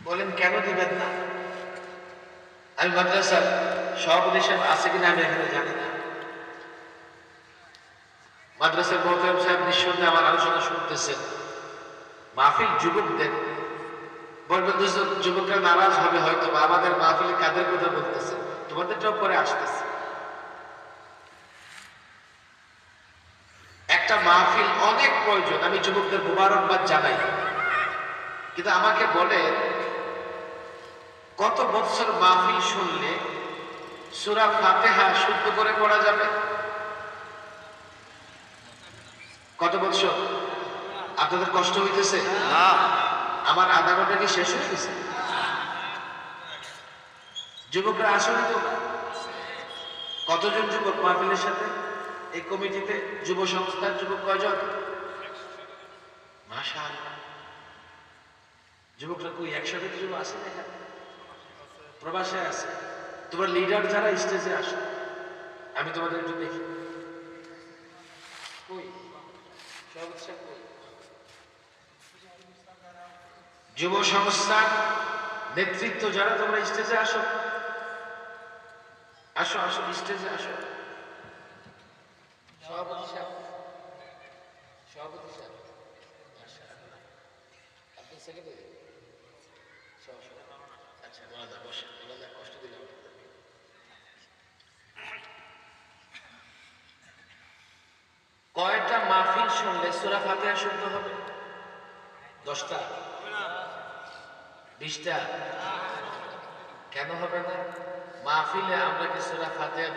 বলেন কেন দিবেন না? আমি মাদ্রাসার সভাপতি সাহেব আছে কিনা আমি এখানে জানি না। মাদ্রাসার মোহতারাম সাহেব নিঃসন্দেহে আমার আলোচনা শুনতেছেন। মাহফিল যুবকদের, বলবেন যুবকরা নারাজ হবে হয়তো, বা আমাদের মাহফিলে কাদের কথা বলতেছে, তোমাদেরটাও পরে আসতেছে। একটা মাহফিল অনেক প্রয়োজন, আমি যুবকদের মুবারকবাদ জানাই। কিন্তু আমাকে বলে কত বছর মাহফিল শুনলে সূরা ফাতিহা শুদ্ধ করে পড়া যাবে? কত বছর? আপনাদের কষ্ট হইতেছে? আমার আধা ঘন্টা কি শেষ হয়ে গেছে? যুবকরা আসলে তো কতজন যুবক মাহফিলের সাথে? এই কমিটিতে যুব সংস্থার যুবক কয়জন? মাশাআল্লাহ। যুবকরা কই 100 যুবক আছে না এখানে? প্রবাসে আছে। তোমরা লিডার যারা স্টেজে আসো, আমি তোমাদের একটু দেখি। কই সভাপতি সাহেব কই? যুব সংস্থার নেতৃত্ব যারা, তোমরা স্টেজে আসো, আসো আসো স্টেজে আসো। সভাপতি সাহেব, সভাপতি সাহেব, মাশাআল্লাহ। আপনি সেক্রেটারি? আচ্ছা, ওনাদা বসে, ওনাদা কষ্ট দিলাম। কয়টা মাহফিল শুনলে সূরা ফাতিহা শুদ্ধ হবে? 10টা? 20টা? কেন হবে না? মাহফিলে আমরা কি সূরা ফাতিহা